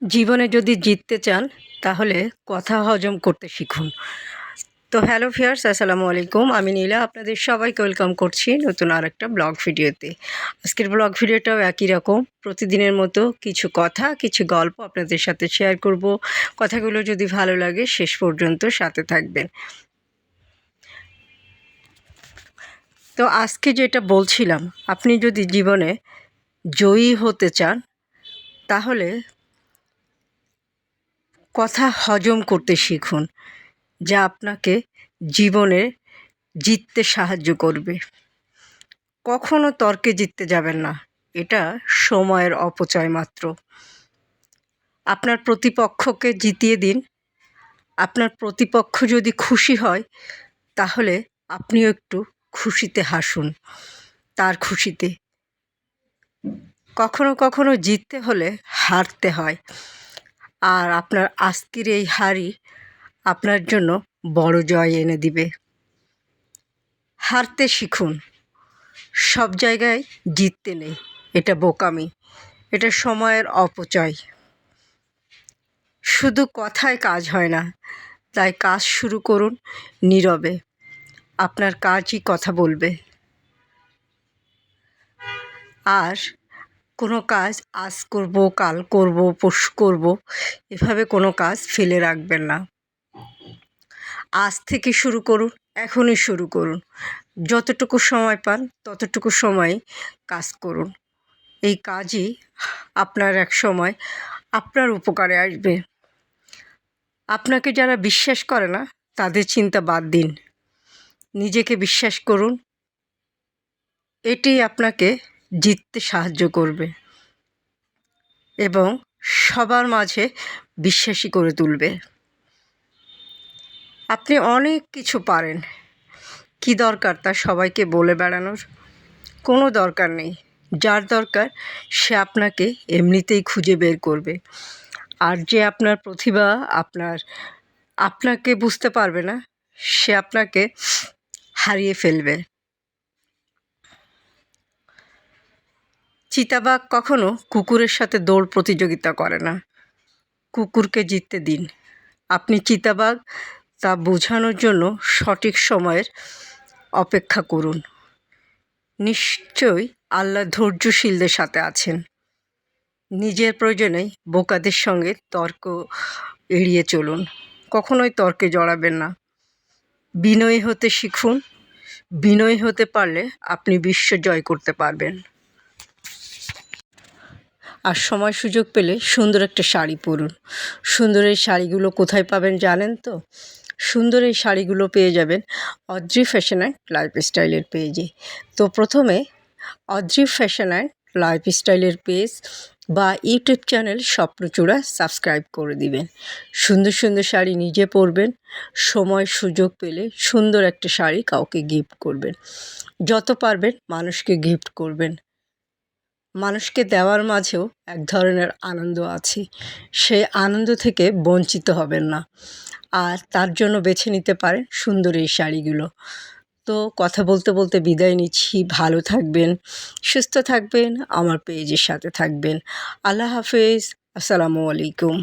জীবনে যদি জিততে চান তাহলে কথা হজম করতে শিখুন। তো হ্যালো ভিউয়ার্স, আসসালামু আলাইকুম। আমি নীলা আপনাদের সবাইকে ওয়েলকাম করছি নতুন আরেকটা ব্লগ ভিডিওতে। আজকের ব্লগ ভিডিওটাও একই রকম, প্রতিদিনের মতো কিছু কথা কিছু গল্প আপনাদের সাথে শেয়ার করব। কথাগুলো যদি ভালো লাগে শেষ পর্যন্ত সাথে থাকবেন। তো আজকে যেটা বলছিলাম, আপনি যদি জীবনে জয়ী হতে চান তাহলে কথা হজম করতে শিখুন, যা আপনাকে জীবনে জিততে সাহায্য করবে। কখনো তর্কে জিততে যাবেন না, এটা সময়ের অপচয় মাত্র। আপনার প্রতিপক্ষকে জিতিয়ে দিন। আপনার প্রতিপক্ষ যদি খুশি হয় তাহলে আপনিও একটু খুশিতে হাসুন, তার খুশিতে। কখনো কখনো জিততে হলে হারতে হয়, আর আপনার আজকের এই হারই আপনার জন্য বড় জয় এনে দিবে। হারতে শিখুন, সব জায়গায় জিততে নেই, এটা বোকামি, এটা সময়ের অপচয়। শুধু কথায় কাজ হয় না, তাই কাজ শুরু করুন নীরবে। আপনার কাজই কথা বলবে। আর কোনো কাজ আজ করব, কাল করব, পরশু করব, এভাবে কোনো কাজ ফেলে রাখবেন না। আজ থেকে শুরু করুন, এখনই শুরু করুন। যতটুকু সময় পান ততটুকু সময় কাজ করুন। এই কাজই আপনার এক সময় আপনার উপকারে আসবে। আপনাকে যারা বিশ্বাস করে না তাদের চিন্তা বাদ দিন, নিজেকে বিশ্বাস করুন। এটি আপনাকে জিততে সাহায্য করবে এবং সবার মাঝে বিশ্বাসী করে তুলবে। আপনি অনেক কিছু পারেন, কি দরকার তা সবাইকে বলে বেড়ানোর? কোনো দরকার নেই। যার দরকার সে আপনাকে এমনিতেই খুঁজে বের করবে। আর যে আপনার প্রতিভা আপনাকে বুঝতে পারবে না, সে আপনাকে হারিয়ে ফেলবে। চিতাবাঘ কখনো কুকুরের সাথে দৌড় প্রতিযোগিতা করে না, কুকুরকে জিততে দিন। আপনি চিতাবাঘ তা বোঝানোর জন্য সঠিক সময়ের অপেক্ষা করুন। নিশ্চয়ই আল্লাহ ধৈর্যশীলদের সাথে আছেন। নিজের প্রয়োজনেই বোকাদের সঙ্গে তর্ক এড়িয়ে চলুন, কখনোই তর্কে জড়াবেন না। বিনয়ী হতে শিখুন, বিনয়ী হতে পারলে আপনি বিশ্ব জয় করতে পারবেন। আর সময় সুযোগ পেলে সুন্দর একটা শাড়ি পরুন। সুন্দর এই শাড়িগুলো কোথায় পাবেন জানেন তো? সুন্দর এই শাড়িগুলো পেয়ে যাবেন অদ্রি ফ্যাশন অ্যান্ড লাইফস্টাইলের পেজে। তো প্রথমে অদ্রি ফ্যাশন অ্যান্ড লাইফস্টাইলের পেজ বা ইউটিউব চ্যানেল স্বপ্নচূড়া সাবস্ক্রাইব করে দিবেন। সুন্দর সুন্দর শাড়ি নিজে পরবেন, সময় সুযোগ পেলে সুন্দর একটা শাড়ি কাউকে গিফট করবেন। যত পারবেন মানুষকে গিফট করবেন। মানুষকে দেওয়ার মাঝেও এক ধরনের আনন্দ আছে, সেই আনন্দ থেকে বঞ্চিত হবেন না। আর তার জন্য বেছে নিতে পারেন সুন্দর এই শাড়িগুলো। তো কথা বলতে বলতে বিদায় নিচ্ছি। ভালো থাকবেন, সুস্থ থাকবেন, আমার পেজের সাথে থাকবেন। আল্লাহ হাফেজ, আসসালামু আলাইকুম।